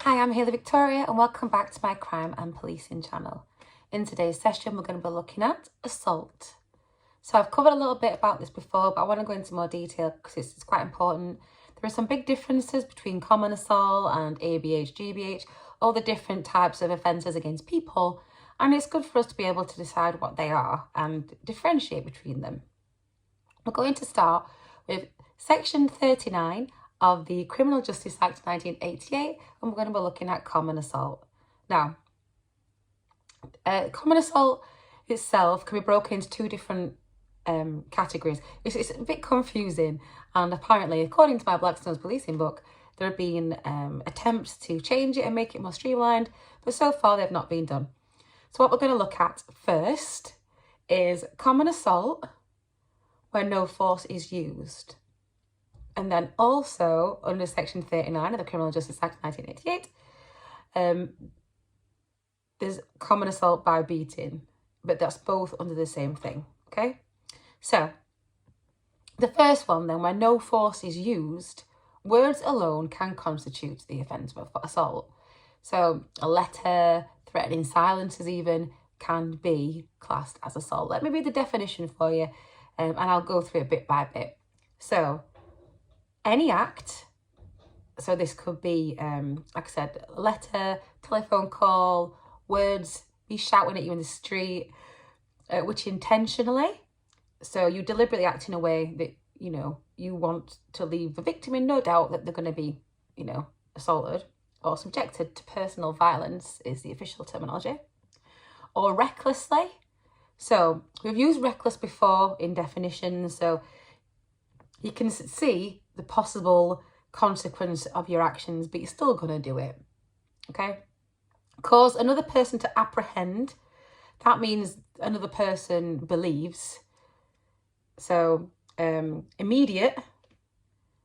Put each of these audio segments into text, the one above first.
Hi, I'm Hayley Victoria and welcome back to my crime and policing channel. In today's session, we're going to be looking at assault. So I've covered a little bit about this before, but I want to go into more detail because it's quite important. There are some big differences between common assault and ABH, GBH, all the different types of offences against people, and it's good for us to be able to decide what they are and differentiate between them. We're going to start with Section 39 of the Criminal Justice Act 1988, and we're going to be looking at common assault. Now, common assault itself can be broken into two different categories. It's a bit confusing, and apparently, according to my Blackstone's policing book, there have been attempts to change it and make it more streamlined, but so far they've not been done. So what we're going to look at first is common assault where no force is used. And then also under Section 39 of the Criminal Justice Act 1988, there's common assault by beating, but that's both under the same thing, okay? So the first one then, where no force is used, words alone can constitute the offence of assault. So a letter, threatening silences even, can be classed as assault. Let me read the definition for you, and I'll go through it bit by bit. So any act, so this could be, like I said, a letter, telephone call, words, be shouting at you in the street, which intentionally, so you deliberately act in a way that, you know, you want to leave the victim in no doubt that they're going to be, you know, assaulted or subjected to personal violence is the official terminology. Or recklessly. So we've used reckless before in definitions, so you can see the possible consequence of your actions, but you're still going to do it, okay? Cause another person to apprehend, that means another person believes. So immediate,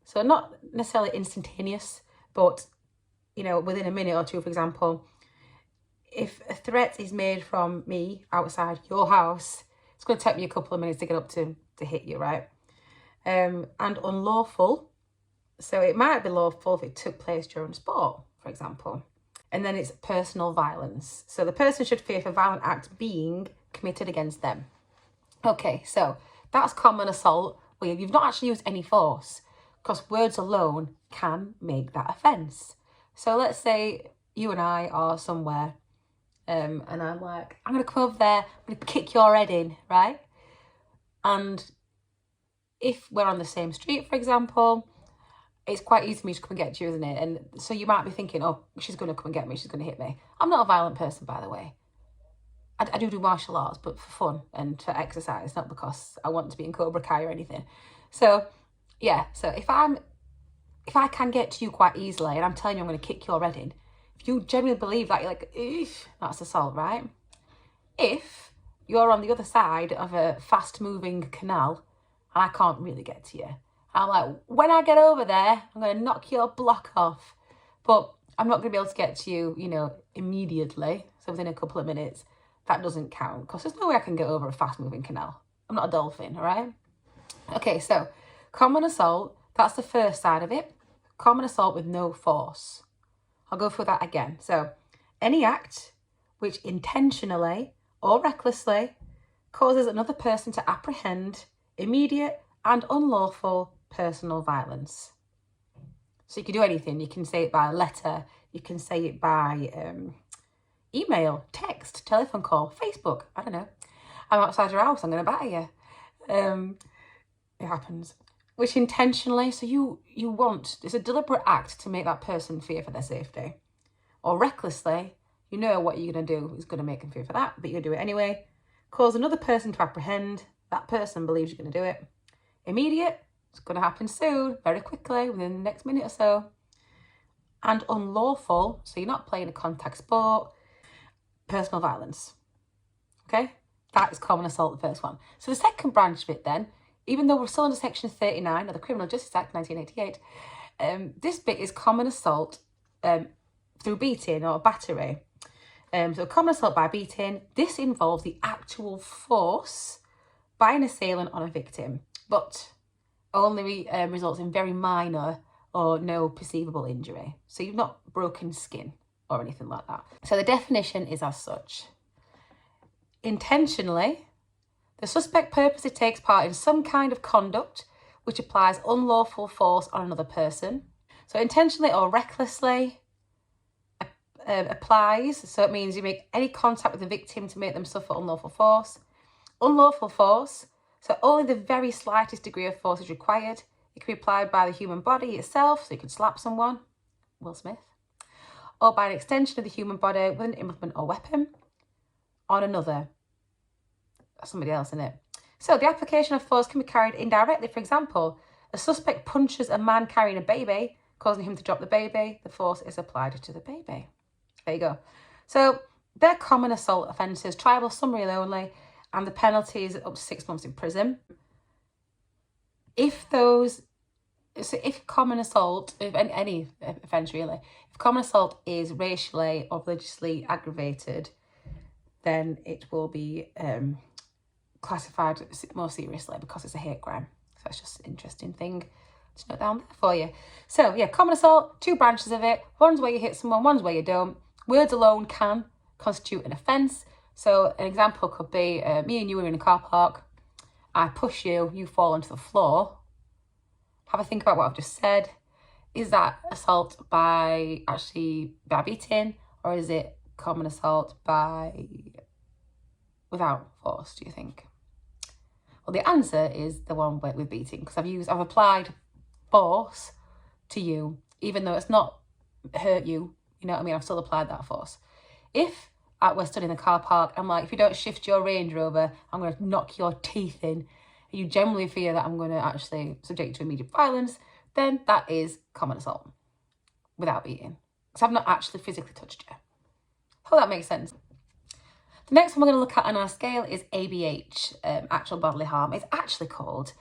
so not necessarily instantaneous, but, you know, within a minute or two, for example, if a threat is made from me outside your house, it's going to take me a couple of minutes to get up to hit you, right? And unlawful, so it might be lawful if it took place during sport, for example. And then it's personal violence, so the person should fear for violent act being committed against them. Okay, so that's common assault where you've not actually used any force, because words alone can make that offence. So let's say you and I are somewhere, and I'm like, I'm going to come over there, I'm going to kick your head in, right? And if we're on the same street, for example, it's quite easy for me to come and get you, isn't it? And so you might be thinking, oh, she's going to come and get me, she's going to hit me. I'm not a violent person, by the way. I do martial arts, but for fun and for exercise, not because I want to be in Cobra Kai or anything. So, yeah, so if I can get to you quite easily and I'm telling you I'm going to kick your head in, if you genuinely believe that, you're like, eesh, that's assault, right? If you're on the other side of a fast-moving canal and I can't really get to you, I'm like, when I get over there, I'm going to knock your block off. But I'm not going to be able to get to you, you know, immediately. So within a couple of minutes, that doesn't count because there's no way I can get over a fast-moving canal. I'm not a dolphin, all right? Okay, so common assault, that's the first side of it. Common assault with no force. I'll go through that again. So any act which intentionally or recklessly causes another person to apprehend immediate and unlawful personal violence. So you can do anything. You can say it by letter, you can say it by email, text, telephone call, Facebook, I don't know. I'm outside your house, I'm going to batter you. It happens. Which intentionally, so you want, it's a deliberate act to make that person fear for their safety. Or recklessly, you know what you're going to do is going to make them fear for that, but you're going to do it anyway. Cause another person to apprehend, that person believes you're going to do it. Immediate, it's going to happen soon, very quickly, within the next minute or so. And unlawful, so you're not playing a contact sport, personal violence. Okay, that is common assault, the first one. So the second branch of it then, even though we're still under Section 39 of the Criminal Justice Act 1988, this bit is common assault through beating or battery. So common assault by beating, this involves the actual force by an assailant on a victim, but only results in very minor or no perceivable injury. So you've not broken skin or anything like that. So the definition is as such. Intentionally, the suspect purposely takes part in some kind of conduct which applies unlawful force on another person. So intentionally or recklessly applies, so it means you make any contact with the victim to make them suffer unlawful force. Unlawful force, so only the very slightest degree of force is required. It can be applied by the human body itself, so you could slap someone, Will Smith, or by an extension of the human body with an implement or weapon on another, somebody else in it. So the application of force can be carried indirectly. For example, a suspect punches a man carrying a baby, causing him to drop the baby. The force is applied to the baby. There you go. So they're common assault offences, triable summary only, and the penalty is up to 6 months in prison. If common assault, if any offence really, if common assault is racially or religiously aggravated, then it will be classified more seriously because it's a hate crime. So that's just an interesting thing to note down there for you. So yeah, common assault, 2 branches of it. One's where you hit someone, one's where you don't. Words alone can constitute an offence. So an example could be me and you are in a car park. I push you, you fall onto the floor. Have a think about what I've just said. Is that assault by beating, or is it common assault without force, do you think? Well, the answer is the one with beating, because I've applied force to you, even though it's not hurt you, you know what I mean? I've still applied that force. If we're stood in the car park, I'm like, if you don't shift your Range Rover, I'm going to knock your teeth in, and you generally fear that I'm going to actually subject you to immediate violence, then that is common assault without beating. So I've not actually physically touched you. Hope that makes sense. The next one we're going to look at on our scale is ABH, actual bodily harm. It's actually called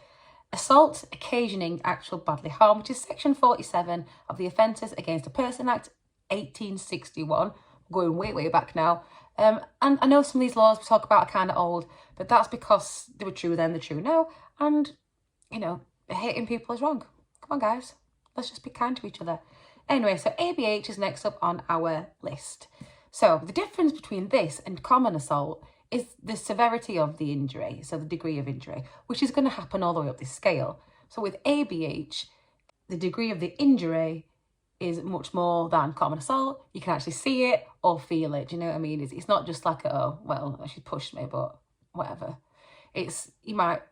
assault occasioning actual bodily harm, which is section 47 of the Offences Against a Person Act 1861, going way back now. And I know some of these laws we talk about are kind of old, but that's because they were true then, they're true now. And, you know, hating people is wrong. Come on, guys. Let's just be kind to each other. Anyway, so ABH is next up on our list. So the difference between this and common assault is the severity of the injury, so the degree of injury, which is going to happen all the way up this scale. So with ABH, the degree of the injury is much more than common assault. You can actually see it or feel it. Do you know what I mean? It's not just like, oh, well, she pushed me, but whatever. You might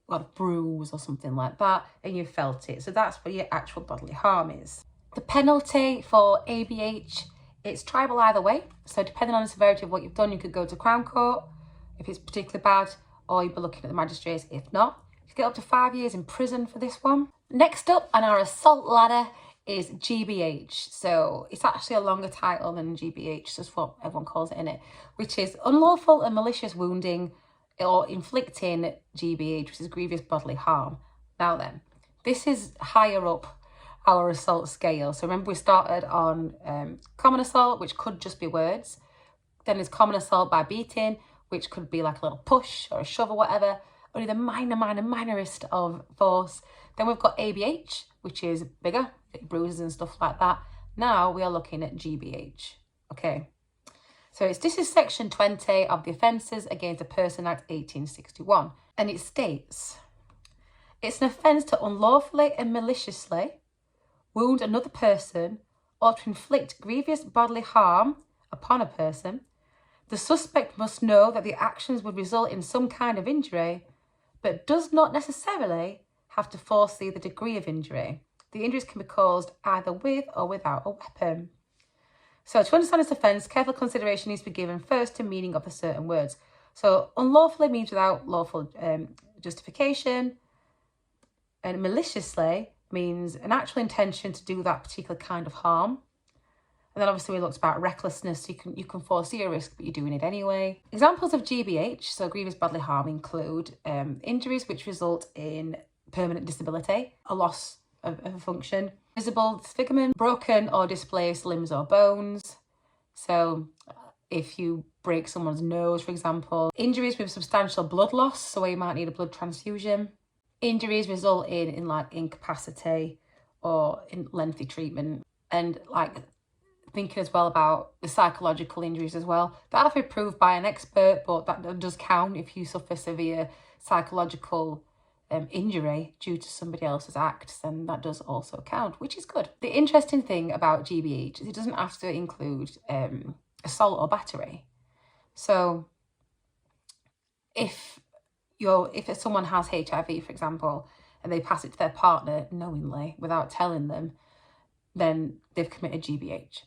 got a bruise or something like that, and you felt it. So that's what your actual bodily harm is. The penalty for ABH, it's triable either way. So depending on the severity of what you've done, you could go to Crown Court if it's particularly bad, or you'd be looking at the magistrates if not. You get up to 5 years in prison for this one. Next up on our assault ladder is GBH. So it's actually a longer title than GBH, just what everyone calls it in it, which is unlawful and malicious wounding or inflicting GBH, which is grievous bodily harm. Now then, this is higher up our assault scale. So remember, we started on common assault, which could just be words. Then there's common assault by beating, which could be like a little push or a shove or whatever, only the minorest of force. Then we've got ABH, which is bigger, bruises and stuff like that. Now we are looking at GBH, okay? So this is section 20 of the Offences Against a Person Act 1861. And it states, it's an offence to unlawfully and maliciously wound another person or to inflict grievous bodily harm upon a person. The suspect must know that the actions would result in some kind of injury, but does not necessarily have to foresee the degree of injury. The injuries can be caused either with or without a weapon. So to understand this offence, careful consideration needs to be given first to meaning of the certain words. So unlawfully means without lawful justification, and maliciously means an actual intention to do that particular kind of harm. And then obviously we looked about recklessness. You can foresee a risk, but you're doing it anyway. Examples of GBH, so grievous bodily harm, include injuries which result in permanent disability, a loss of a function, visible disfigurement, broken or displaced limbs or bones. So if you break someone's nose, for example. Injuries with substantial blood loss, so you might need a blood transfusion. Injuries result in like incapacity or in lengthy treatment. And like thinking as well about the psychological injuries as well. That have to be proved by an expert, but that does count if you suffer severe psychological injury due to somebody else's acts, then that does also count, which is good. The interesting thing about GBH is it doesn't have to include assault or battery. So if someone has HIV, for example, and they pass it to their partner knowingly without telling them, then they've committed GBH.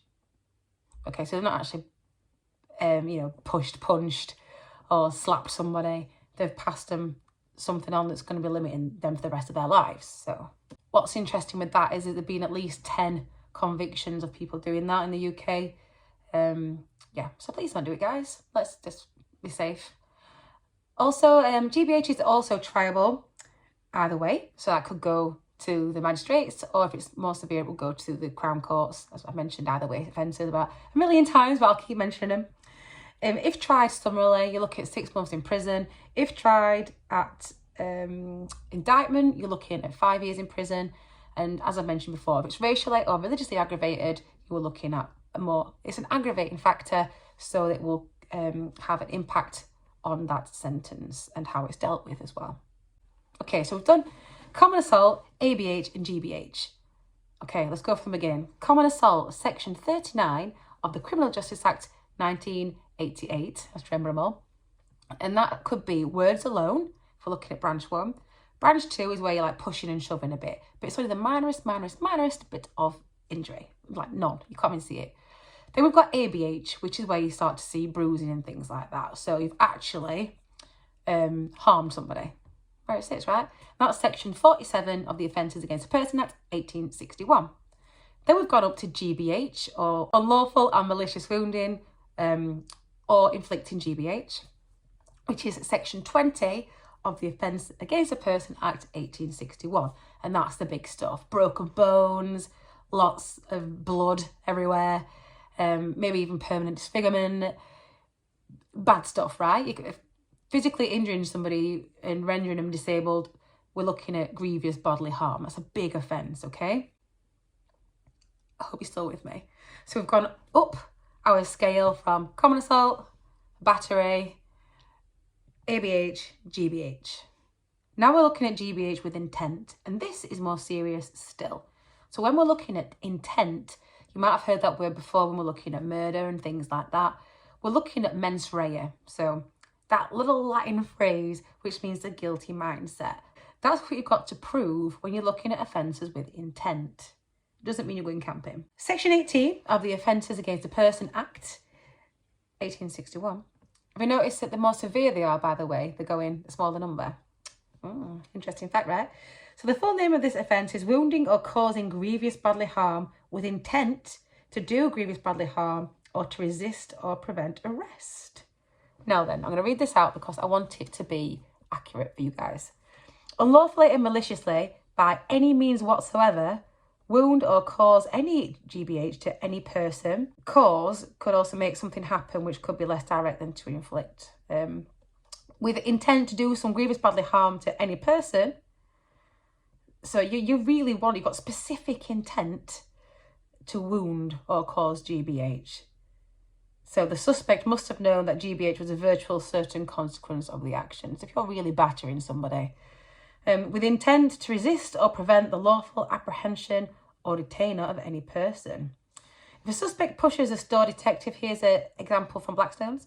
Okay, so they're not actually, pushed, punched, or slapped somebody. They've passed them something on that's going to be limiting them for the rest of their lives. So what's interesting with that is that there have been at least 10 convictions of people doing that in the UK. So please don't do it, guys. Let's just be safe. Also, GBH is also triable either way. So that could go to the magistrates, or if it's more severe, it will go to the Crown Courts, as I mentioned either way offences about a million times, but I'll keep mentioning them. If tried summarily, you're looking at 6 months in prison. If tried at indictment, you're looking at 5 years in prison. And as I mentioned before, if it's racially or religiously aggravated, you're looking at it's an aggravating factor, so it will have an impact on that sentence and how it's dealt with as well. Okay, so we've done common assault, ABH and GBH. Okay, let's go from the beginning. Common assault, section 39 of the Criminal Justice Act 1988, let's remember them all. And that could be words alone, if we're looking at branch 1. Branch 2 is where you're like pushing and shoving a bit, but it's only the minorest bit of injury, like none, you can't even see it. Then we've got ABH, which is where you start to see bruising and things like that. So you've actually harmed somebody. Where it sits, right? That's section 47 of the Offences Against a Person Act 1861. Then we've gone up to GBH, or unlawful and malicious wounding or inflicting GBH, which is section 20 of the Offence Against a Person Act 1861. And that's the big stuff. Broken bones, lots of blood everywhere, maybe even permanent disfigurement, bad stuff, right? Physically injuring somebody and rendering them disabled, we're looking at grievous bodily harm. That's a big offence, okay? I hope you're still with me. So we've gone up our scale from common assault, battery, ABH, GBH. Now we're looking at GBH with intent, and this is more serious still. So when we're looking at intent, you might have heard that word before when we're looking at murder and things like that. We're looking at mens rea. So that little Latin phrase, which means the guilty mindset. That's what you've got to prove when you're looking at offences with intent. It doesn't mean you're going camping. Section 18 of the Offences Against a Person Act, 1861. Have you noticed that the more severe they are, by the way, they go in a smaller number? Interesting fact, right? So the full name of this offence is wounding or causing grievous bodily harm with intent to do grievous bodily harm or to resist or prevent arrest. Now then, I'm going to read this out because I want it to be accurate for you guys. Unlawfully and maliciously, by any means whatsoever, wound or cause any GBH to any person. Cause could also make something happen which could be less direct than to inflict. With intent to do some grievous bodily harm to any person. So you've got specific intent to wound or cause GBH. So the suspect must have known that GBH was a virtual certain consequence of the action. So if you're really battering somebody, with intent to resist or prevent the lawful apprehension or detainer of any person. If a suspect pushes a store detective, here's an example from Blackstone's,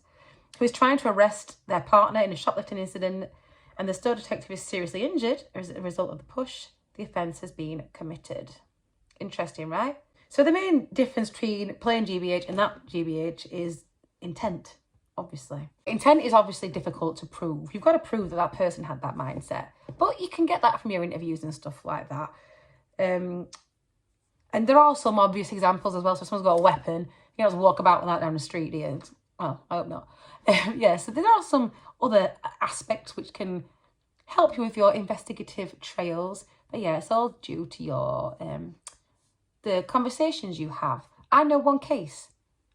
who is trying to arrest their partner in a shoplifting incident, and the store detective is seriously injured as a result of the push, the offence has been committed. Interesting, right? So the main difference between plain GBH and that GBH is intent, obviously. Intent is obviously difficult to prove. You've got to prove that that person had that mindset. But you can get that from your interviews and stuff like that. And there are some obvious examples as well. So if someone's got a weapon, you don't just walk about with that down the street, do you? Well, I hope not. So there are some other aspects which can help you with your investigative trails. But yeah, it's all due to your the conversations you have. I know one case,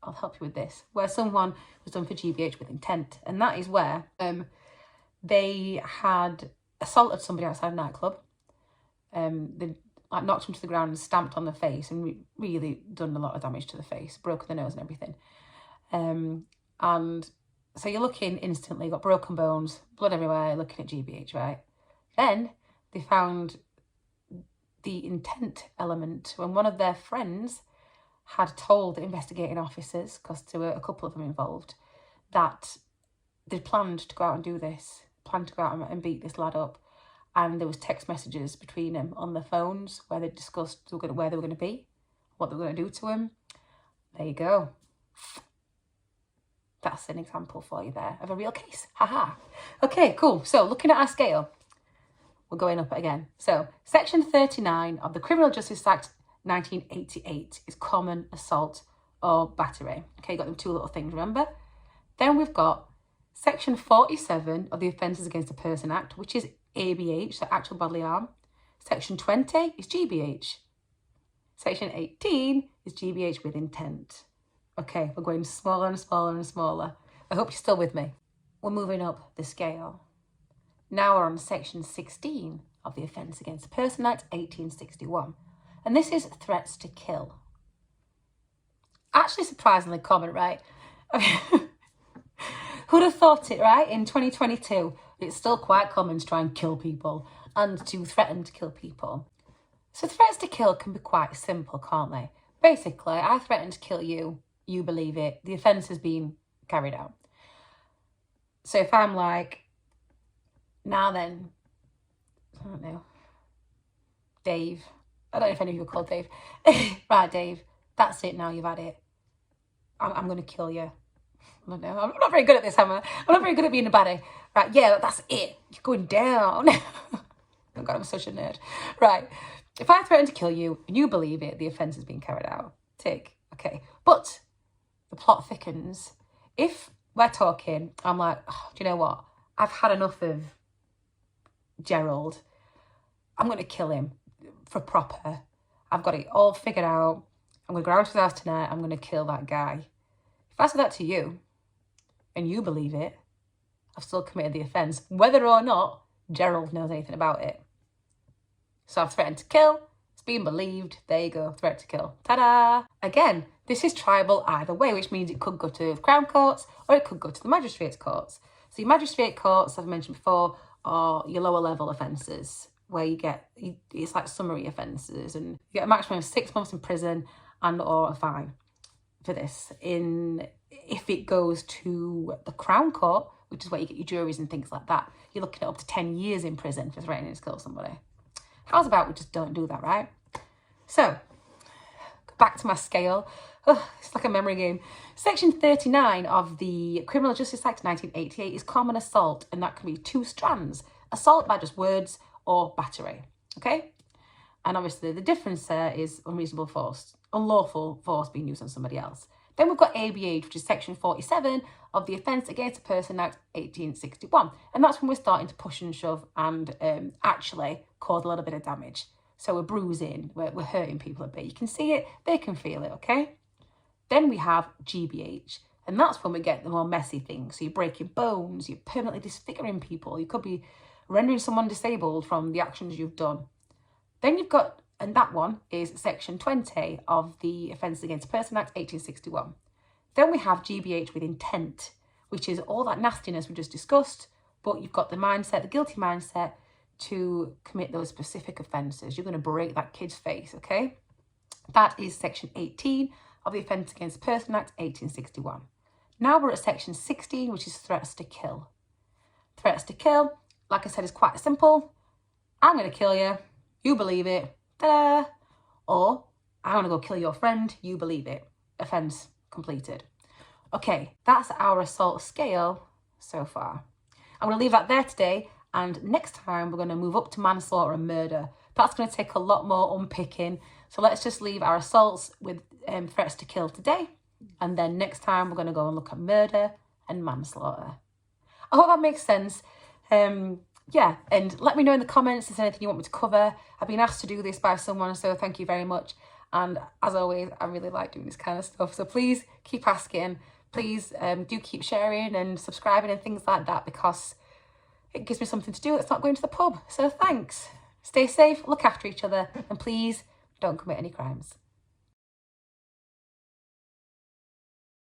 I'll help you with this, where someone was done for GBH with intent. And that is where they had assaulted somebody outside a nightclub. They like knocked them to the ground and stamped on the face and really done a lot of damage to the face, broken the nose and everything. And so you're looking instantly, got broken bones, blood everywhere, looking at GBH, right? Then they found the intent element when one of their friends had told the investigating officers, because there were a couple of them involved, that they'd planned to go out and do this, planned to go out and beat this lad up. And there was text messages between them on their phones where they discussed where they were going to be, what they were going to do to him. There you go. That's an example for you there of a real case. Haha. Okay, cool. So looking at our scale, we're going up again. So Section 39 of the Criminal Justice Act 1988 is common assault or battery. Okay, you got them two little things, remember? Then we've got Section 47 of the Offences Against a Person Act, which is ABH, so actual bodily harm. Section 20 is GBH. Section 18 is GBH with intent. Okay, we're going smaller and smaller and smaller. I hope you're still with me. We're moving up the scale. Now we're on Section 16 of the Offence Against a Person Act 1861. And this is threats to kill. Actually surprisingly common, right? Who'd have thought it, right? In 2022, it's still quite common to try and kill people and to threaten to kill people. So threats to kill can be quite simple, can't they? Basically, I threaten to kill you, you believe it, the offence has been carried out. So if I'm like, now then, I don't know, Dave, I don't know if any of you are called Dave. Right, Dave, that's it now, you've had it. I'm going to kill you. I don't know, I'm not very good at this, am I? I'm not very good at being a baddie. Right, yeah, that's it. You're going down. Oh God, I'm such a nerd. Right, if I threaten to kill you and you believe it, the offence has been carried out. Tick. Okay. But the plot thickens. If we're talking, I'm like, oh, do you know what? I've had enough of Gerald. I'm going to kill him for proper. I've got it all figured out. I'm going to go around to his house tonight. I'm going to kill that guy. If I say that to you and you believe it, I've still committed the offence, whether or not Gerald knows anything about it. So I've threatened to kill. It's been believed. There you go. Threat to kill. Ta-da! Again, this is triable either way, which means it could go to the Crown Courts or it could go to the Magistrates' Courts. So your Magistrate Courts, as I've mentioned before, are your lower level offences, where you get, it's like summary offences, and you get a maximum of 6 months in prison and or a fine for this. If it goes to the Crown Court, which is where you get your juries and things like that, you're looking at up to 10 years in prison for threatening to kill somebody. How's about we just don't do that, right? So, back to my scale. Oh, it's like a memory game. Section 39 of the Criminal Justice Act 1988 is common assault, and that can be 2 strands. Assault by just words or battery, okay? And obviously the difference there is unreasonable force, unlawful force being used on somebody else. Then we've got ABH, which is Section 47 of the Offence Against a Person Act 1861. And that's when we're starting to push and shove and actually cause a little bit of damage. So we're bruising, we're hurting people a bit. You can see it, they can feel it, okay? Then we have GBH, and that's when we get the more messy things. So you're breaking bones, you're permanently disfiguring people, you could be rendering someone disabled from the actions you've done. Then you've got, and that one is Section 20 of the Offences Against a Person Act 1861. Then we have GBH with intent, which is all that nastiness we just discussed, but you've got the mindset, the guilty mindset, to commit those specific offences. You're going to break that kid's face, okay? That is Section 18 of the Offence Against a Person Act 1861. Now we're at Section 16, which is threats to kill. Threats to kill, like I said, is quite simple. I'm going to kill you. You believe it. Ta-da! Or, I want to go kill your friend. You believe it. Offence completed. Okay, that's our assault scale so far. I'm going to leave that there today, and next time we're going to move up to manslaughter and murder. That's going to take a lot more unpicking, so let's just leave our assaults with threats to kill today, and then next time we're going to go and look at murder and manslaughter. I hope that makes sense. Yeah, and let me know in the comments if there's anything you want me to cover. I've been asked to do this by someone, so thank you very much. And as always, I really like doing this kind of stuff, so please keep asking. Please do keep sharing and subscribing and things like that, because it gives me something to do that's not going to the pub. So thanks. Stay safe, look after each other, and please don't commit any crimes.